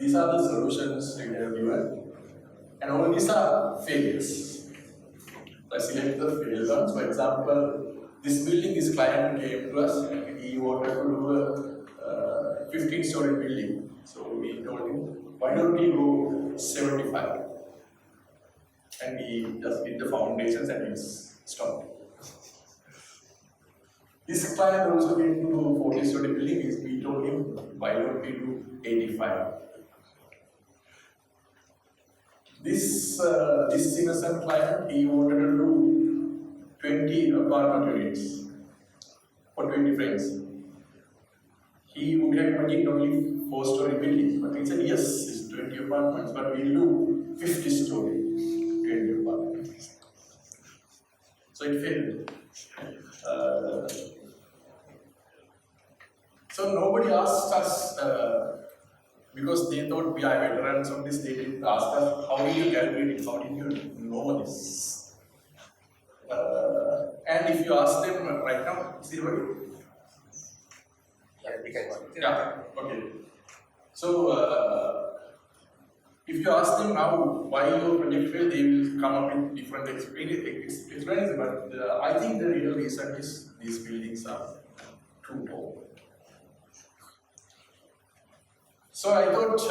these are the solutions we have given, and all these are failures. I select the failed ones. For example, this building, this client came to us and he wanted to do a 15-story building. So we told him, why don't we go 75? And he just did the foundations and he's stopped. This client also came to do 40-story building. We told him, why don't we do 85? This innocent client, he wanted to do 20 apartment units for 20 friends. He would have imagined only 4-story building, but he said, yes, it's 20 apartments, but we'll do 50-story 20 apartments. So it failed. So nobody asked us, because they thought we are veterans of this, they didn't ask us, how did you calculate it, how did you know this? And if you ask them right now, see what? Yeah, okay. So, if you ask them now why your project failed, they will come up with different experiences. But I think the real reason is these buildings are too tall. So I thought,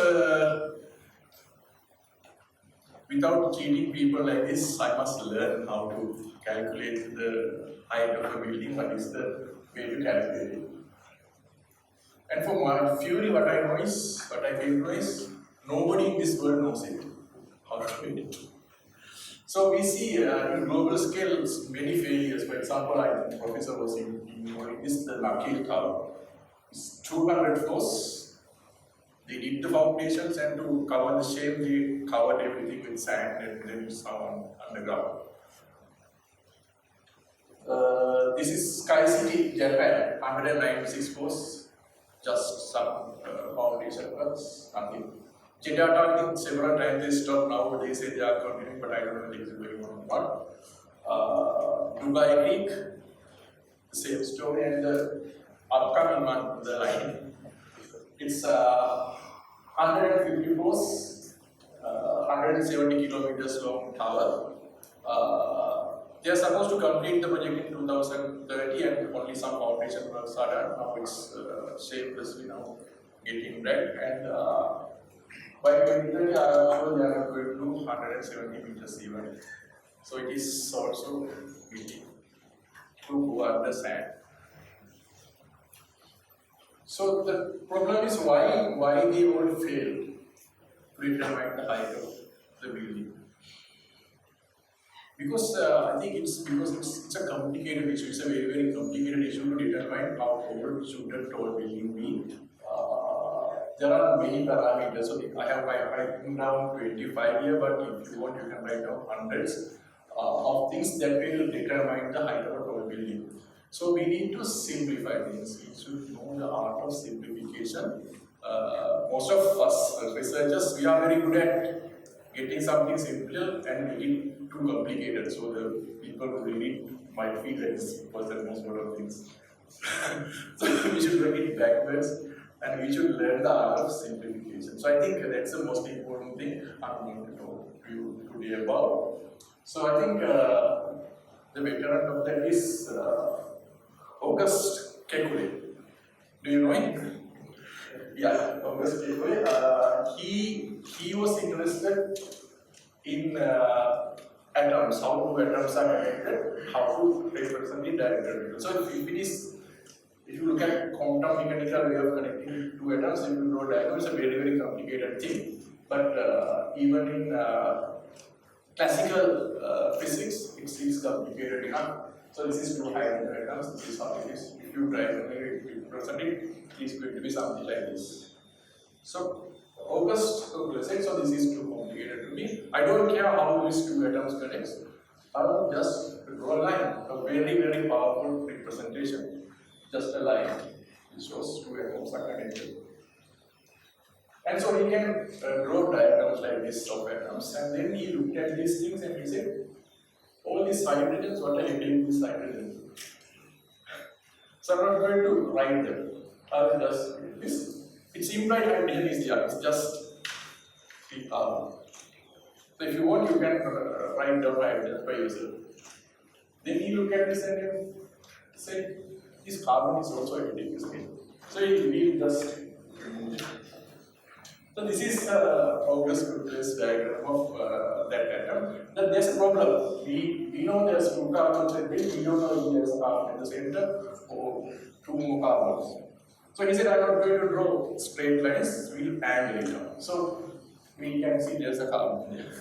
without cheating people like this, I must learn how to calculate the height of a building. What is the way to calculate it? And for my fury, what I came to is, nobody in this world knows it, how to do it. So we see in global scales many failures. For example, I think the professor was ignoring this, the Nakil Tower. It's 200 floors. They did the foundations, and to cover the shape, they covered everything with sand and then sound underground. This is Sky City, Japan, 196 floors, just some foundation works, nothing. Jeddah, I think several times they stopped. Now they say they are continuing, but I don't know if it's going on or not. Dubai Creek, the same story, and the upcoming one, the line. It's 150 floors, 170 kilometers long tower. They are supposed to complete the project in 2030, and only some foundation works are done. Now it's shapelessly now getting red, and by 2030, they are going to do 170 meters even. So it is also getting to go under sand. So the problem is why they all failed to determine the height of the building. Because I think it's a complicated issue. It's a very, very complicated issue to determine how tall should a tall building be. There are many parameters. So I have written down 25 here, but if you want, you can write down hundreds of things that will determine the height of a tall building. So we need to simplify things. We should know the art of simplification. Most of us researchers, we are very good at getting something simple and making it too complicated. So the people who read it might feel that it's simple than most of things. So we should bring it backwards, and we should learn the art of simplification. So I think that's the most important thing I'm going to talk to you today about. So I think the veteran of that is August Kekule. Do you know him? Yeah, August Kekule. He was interested in atoms, how two atoms are connected, how to represent the directed. So if you look at quantum mechanical way of connecting two atoms, if you draw diagrams, it's a very, very complicated thing. But even in classical physics, it is complicated enough. So this is two hydrogen atoms, this is how it is. If you represent it, it is going to be something like this. So August said, so this is too complicated to me. I don't care how these two atoms connect. I will just draw a line, a very, very powerful representation. Just a line which shows two atoms are connected. And so he can draw diagrams like this of atoms, and then he looked at these things and he said, all these hydrogens, what are you doing with these hydrogens? So I'm not going to write them. I will just this. It's implied hydrogen is there, it's just the carbon. So if you want, you can write down hydrogen by yourself. Then you look at this and you say, this carbon is also additive. So you will just remove it. So this is a progress progress diagram of that atom. But there's a problem. We know there's two carbons at the end. We don't know if there's a carbon in the center or two more carbons. So he said, I'm not going to draw straight lines, we'll angle it out. So we can see there's a carbon there.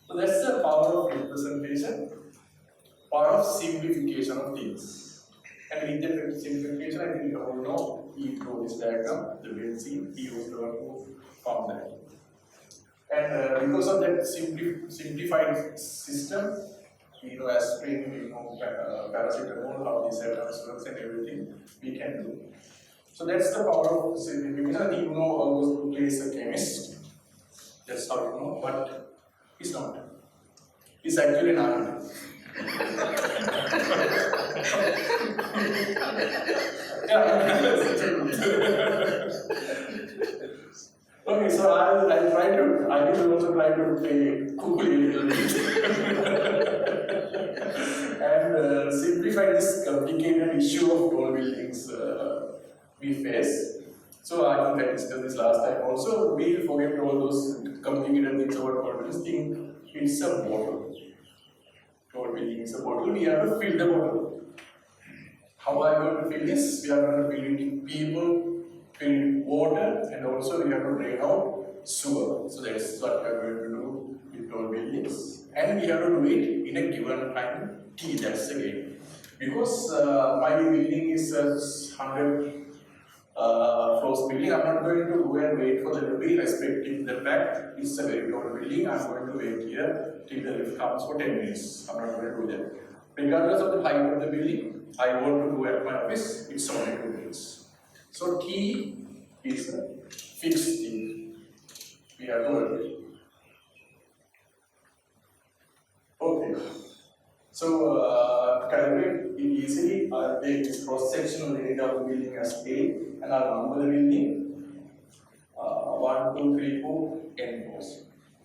So that's the power of representation, power of simplification of things. And with that simplification, I think you all know, he drew this diagram, the benzene, he was the one who found that. And because of that simplified system, aspirin, paracetamol, how these atoms works and everything, we can do. So that's the power of simplification. You know how to place a chemist. That's how you know, but he's not. He's actually an architect. Okay, so I will also try to play cool a little bit and simplify this complicated issue of tall buildings we face. So I think I discussed this last time also. We'll forget all those complicated things about tall buildings. Think it's a bottle. Tall building is a bottle. We have to fill the bottle. How are we going to fill this? We are going to fill it with people, fill it with water, and also we have to drain out sewer. So that's what we are going to do with tall buildings. And we have to do it in a given time t. That's the game. Because my building is 100 floors building, I'm not going to go and wait for the lift, irrespective the fact it's a very tall building. I'm going to wait here till the lift comes for 10 minutes. I'm not going to do that. Regardless of the height of the building, I want to go at my office, it's only 2 minutes. So T is a fixed thing. We have to work with. Okay. So calculate it easily. I'll take this cross-sectional area of the building as A and I'll number the building 1, 2, 3, 4, n floors.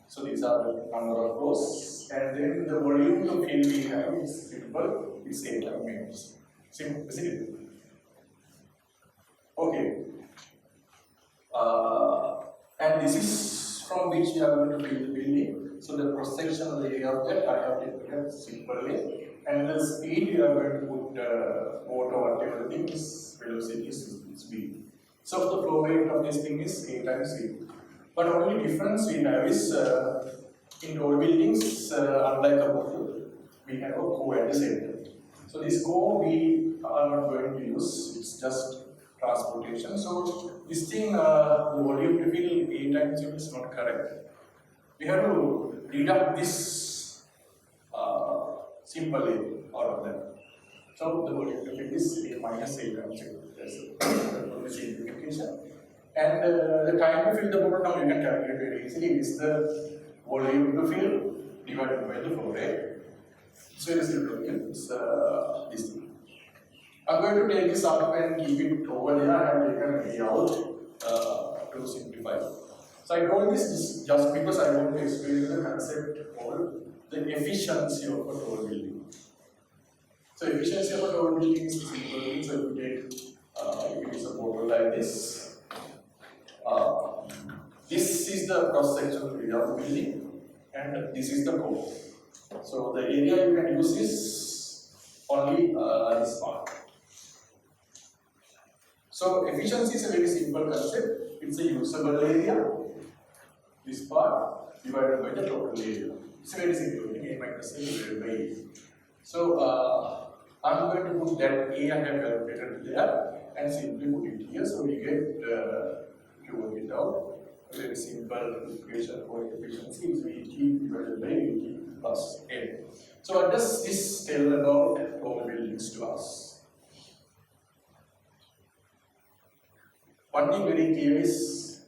So these are the number of floors, and then the volume to fill we have is simple, it's 8 meters. Simple, isn't it? Okay. And this is from which we are going to fill the building. So the cross-sectional area of that I have taken simply, and the speed we are going to put water, whatever thing is velocity is speed. So the flow rate of this thing is 8 times v. But only difference we have is in tall buildings, unlike a bottle, we have a core at the center. So this core we are not going to use, it's just transportation. So this thing, the volume to fill 8 times v is not correct. We have to deduct this simple out of that. So the volume to fill is minus 8 times v. That's the simplification. And the time to fill the bottle now you can calculate very easily. Is the volume to fill divided by the flow rate. So it is this thing. I'm going to take this up and keep it over there. I have taken it out to simplify. So I told this just because I want to explain the concept called the efficiency of a tall building. So efficiency of a tall building is a simple thing. So if you take if it is a bottle like this. This is the cross-sectional area of the building, and this is the core. So the area you can use is only this part. So efficiency is a very simple concept. It's a usable area, this part divided by the total area. It's a very simple thing. A minus A divided by A. So I'm going to put that A I have calculated there and simply put it here. So we get to work it out. A very simple equation for efficiency is VT divided by VT plus N. So what does this tell about tall buildings to us? One thing very clear is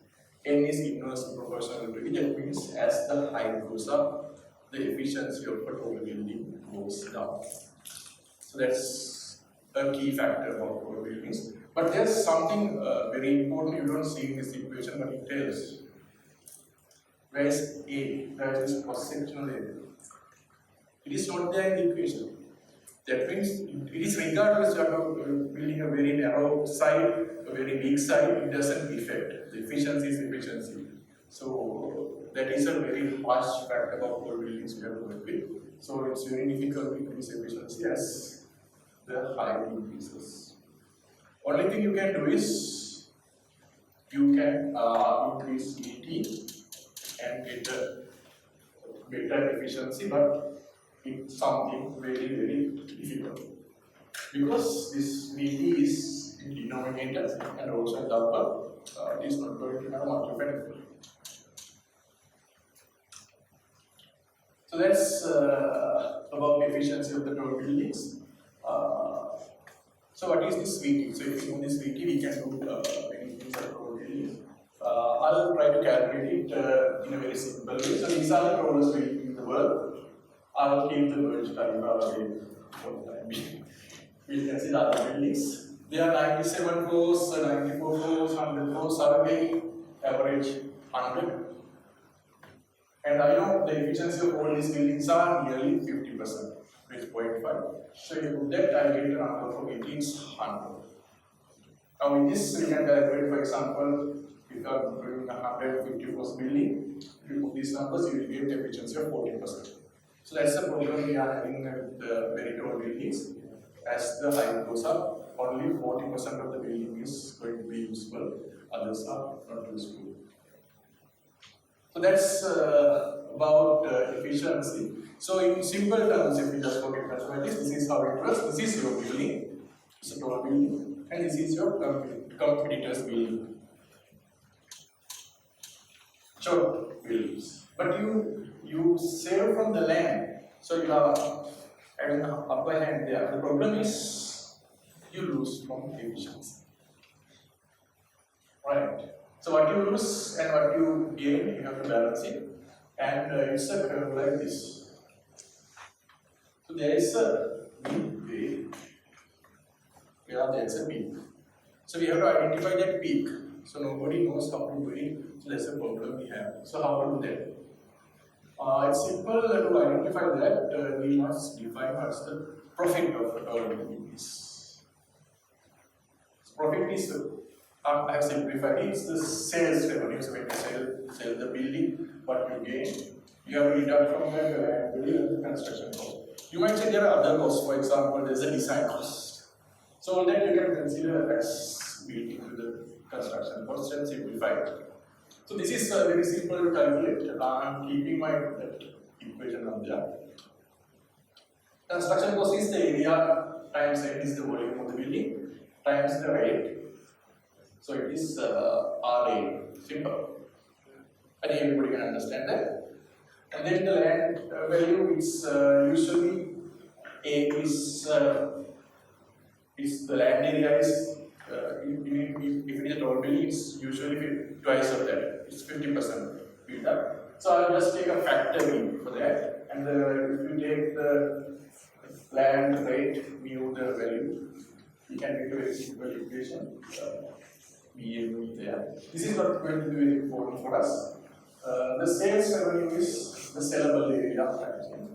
N is inversely proportional to it. That means as the height goes up, the efficiency of a tall building goes down. So that's a key factor about tall buildings. But there's something very important you don't see in this equation, but it tells. where is A, where is this cross-sectional area? It is not there in the equation. That means it is regardless of building a very narrow side, a very big side, it doesn't affect. The efficiency is efficiency. So that is a very harsh fact about all buildings we have to work with. So it's very difficult to increase efficiency as the height increases. Only thing you can do is you can increase ET and get a better efficiency, but it's something very, very difficult. Because this VT is in denominator and also in the upper, it is not going to have much of benefit. So that's about efficiency of the tall buildings. So what is this VT? So if you know this VT, we can do many things at tall buildings. I'll try to calculate it in a very simple way. So these are the tallest buildings in the world. I'll keep the Burj Khalifa away for the time being. We can see the other buildings. There are 97 floors, 94 floors, 100 floors, survey, average 100. And I know the efficiency of all these buildings are nearly 50%, which is 0.5. So if you put that, I get a number for it is 100. Now in this, we can calculate, for example, if you are doing a 150 floors building, if you put these numbers, you will get efficiency of 40%. So that's the problem we are having with the very tall buildings. As the height goes up, only 40% of the building is going to be usable, others are not useful. So that's about efficiency. So in simple terms, if we just forget mathematics, this is how it works. This is your building, it's a tall building, and this is your competitor's building. Short buildings. But you save from the land, so you are having an upper hand there. The problem is you lose from efficiency. Right? So what you lose and what you gain, you have to balance it. And it's a curve like this. So there is a peak where there is a peak. So we have to identify that peak. So nobody knows how to do it. So that's a problem we have. So how to do that? It's simple to identify that we must define what's the profit of a tall building is. So profit is, I have simplified it, it's the sales revenue. So when you sell the building, what you gain, you have to deduct from the land value and the construction cost. You might say there are other costs, for example, there's a design cost. So that you can consider as built into the construction cost and simplify it. So this is very simple to calculate. I'm keeping my equation on there. Construction cost is the area times n is the volume of the building times the rate. So it is RA, simple. I think everybody can understand that. And then the land value is usually A is the land area is if it is a tall building, it's usually twice of that. It's 50% built up. So I'll just take a factor in for that. And if you take the land rate, mu the value, you can get a very simple equation. B and mu there. This is not going to be very important for us. The sales revenue is the sellable area times n.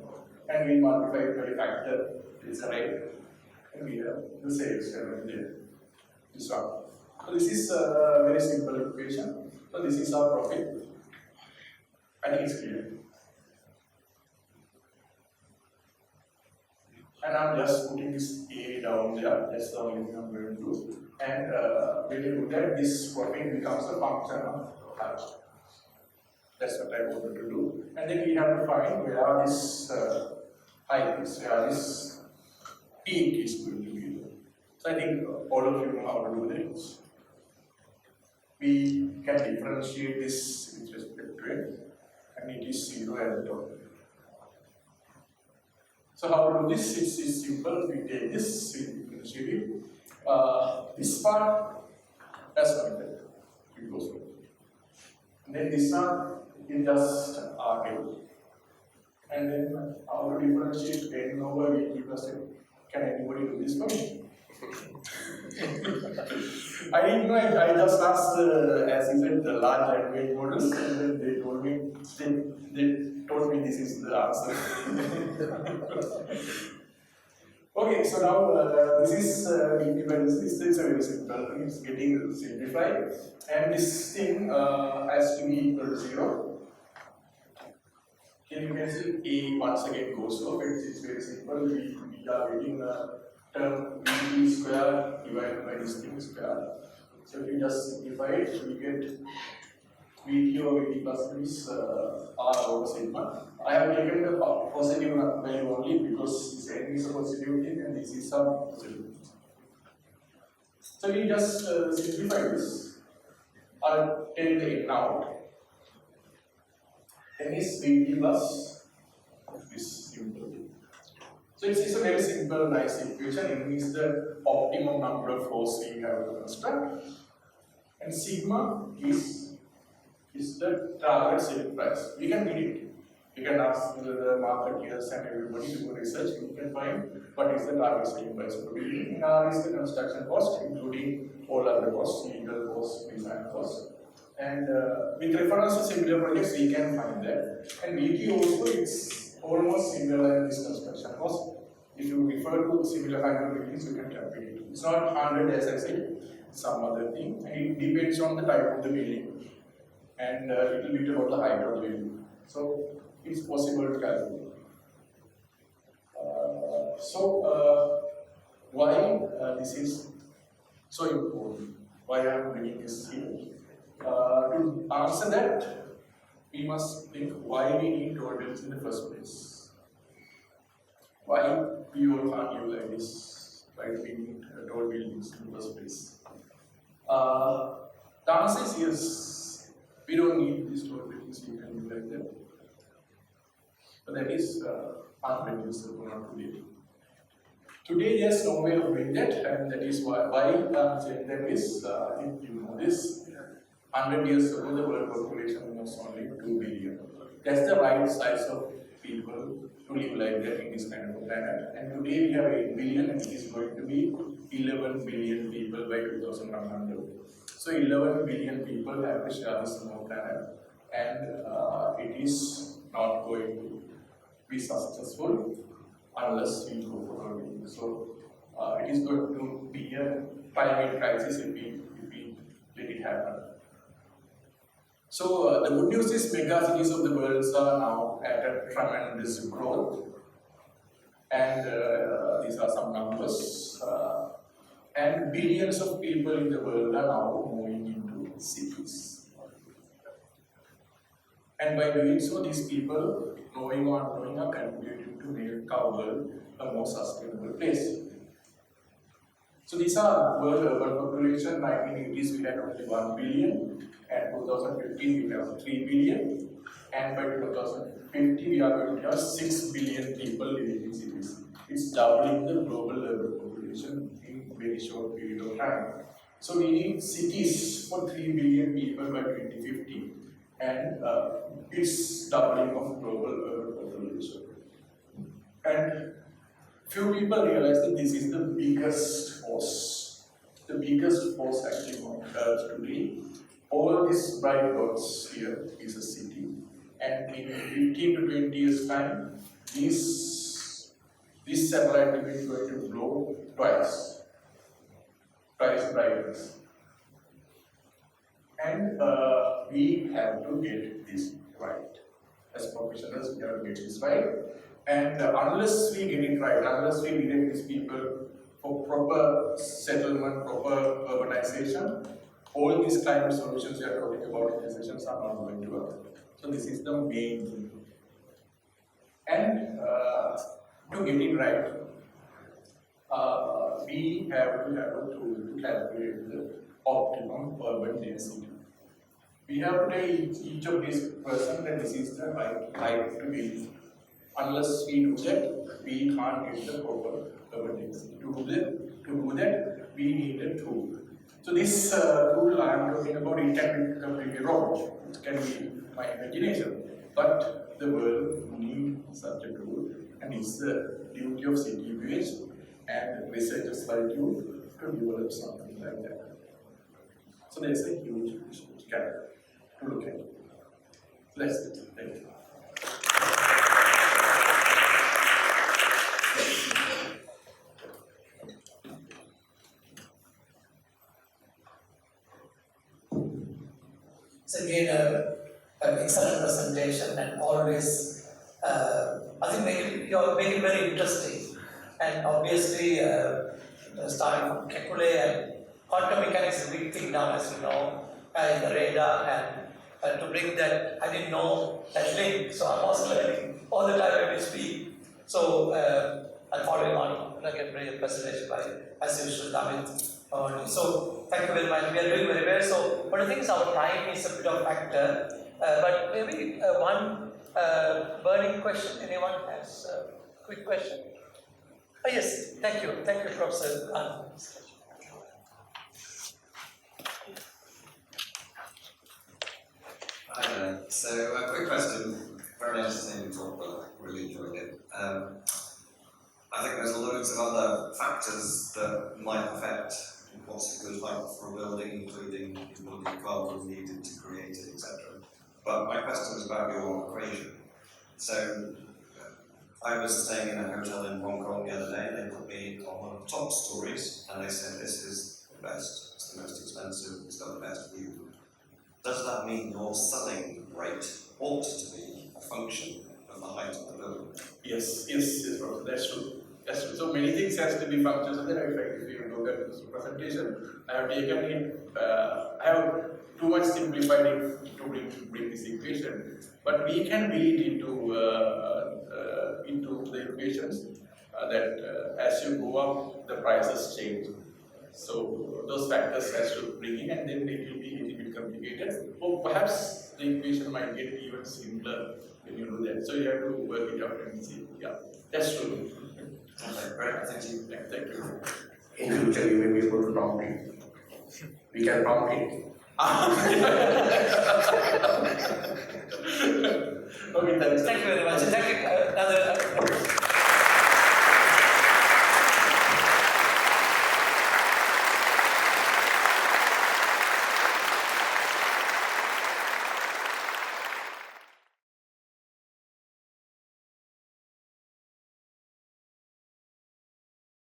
And we multiply it by a factor, it's a rate. And we have the sales revenue there. This one. So this is a very simple equation. So this is our profit. I think it's clear. And I'm just putting this A down there. That's the only thing I'm going to do. And when you do that, this profit becomes a function of height. That's what I wanted to do. And then we have to find where this height is, where this peak is going to be. So I think all of you know how to do this. We can differentiate this with respect to it, and it is 0 at the top. So how to do this? It's simple. We take this, we differentiate it. This part, that's not that. It goes away. And then this one is just RL. And then how to differentiate n over VT plus n. Can anybody do this for me? I didn't know. I just asked, as you said, the large language models, and then they told me this is the answer. Okay, so now this is this is a very simple. It's getting simplified, and this thing has to be equal to 0. Here you can see A once again goes off. It's very simple. We are getting a term VT square divided by this thing square. So if you just simplify it, we get VT over VT plus this R over sigma. I have taken the positive value only because this N is a positive thing and this is some positive. So we just simplify this. I'll take the N out. N is VT plus this simple thing. So it's a very simple, nice equation. N is the optimum number of flows we have to construct, and sigma is the target selling price. We can read it. You can ask the marketeers and everybody to do research. You can find what is the target selling price for the building. And R is the construction cost, including all other costs, legal costs, design costs. And with reference to similar projects, we can find that. And VT also is almost similar in this construction cost. If you refer to similar kind of buildings, you can calculate it. It's not 100 as I said, some other thing. And it depends on the type of the building and a little bit about the height of the building. So it's possible to calculate. Why this is so important? Why I am bringing this here? To answer that, we must think why we need tall buildings in the first place. Why we all can't live like this? Why we need tall buildings in the first place? The answer is yes. We don't need these tall buildings. We can live like that. But that is unreducible, not today. Today, there's no way of doing that, and that is why I'm saying that is, I think you know this. 100 years ago, the world population was only 2 billion. That's the right size of people to live like that in this kind of a planet. And today we have 8 billion, and it is going to be 11 billion people by 2100. So 11 billion people have to share this small planet, and it is not going to be successful unless we go for our building. So it is going to be a climate crisis if we let it happen. So the good news is mega cities of the world are now at a tremendous growth, and these are some numbers. And billions of people in the world are now moving into cities. And by doing so, these people knowing are contributing to make our world a more sustainable place. So these are world urban population. 1980s we had only 1 billion, and 2015 we have 3 billion, and by 2050 we are going to have 6 billion people living in cities. It's doubling the global urban population in a very short period of time. So we need cities for 3 billion people by 2050, and it's doubling of global urban population. And few people realize that this is the biggest force. The biggest force actually on Earth today. All these bright dots here is a city, and in 15 to 20 years time, this satellite image is going to glow twice brightness. And we have to get this right. As professionals, we have to get this right. And unless we get it right, unless we direct these people for proper settlement, proper urbanization, all these climate solutions we are talking about in these sessions are not going to work. So this is the main thing. And to get it right, we have to have a tool to calculate the optimum urban density. We have to tell each of these person that this is the right height to build. Unless we do that, we can't get the proper urban density. To do that, we need a tool. So this tool I am talking about, it can be completely wrong. It can be my imagination. But the world needs such a tool, and it's the duty of CTBUH and researchers like you to develop something like that. So there's a huge gap to look at. That's it. Thank you. So again, an excellent presentation, and always, I think you're making it very interesting. And obviously, starting from calculate and quantum mechanics is a big thing now, as you know, in the radar, and to bring that, I didn't know that link, so I was learning all the time when we speak. So I'm following on like a brilliant presentation by, as usual, Damit. So thank you very much. We are doing very well. So one of the things, our time is a bit of factor, but maybe one burning question. Anyone has a quick question? Oh yes, thank you, Professor. Hi there. So a quick question. Very interesting talk, but really enjoyed it. I think there's loads of other factors that might affect what's a good height for a building, including the carbon needed to create it, etc. But my question is about your equation. So I was staying in a hotel in Hong Kong the other day, and they put me on one of the top stories, and they said this is the best, it's the most expensive, it's got the best view. Does that mean your selling rate ought to be a function of the height of the building? Yes, Professor, that's true. That's true. So many things has to be functions of the effect. If you look at this presentation, I have taken in, I have too much simplified it to bring this equation, but we can read into the equations that as you go up, the prices change. So those factors has to bring in, and then it will be a little bit complicated. Or perhaps the equation might get even simpler when you do that. So you have to work it out and see. Yeah, that's true. Okay, great, thank you. Thank you. In future, you may be able to prompt it. We can prompt it. Okay, thanks. Thank you very much. Thank you. Another.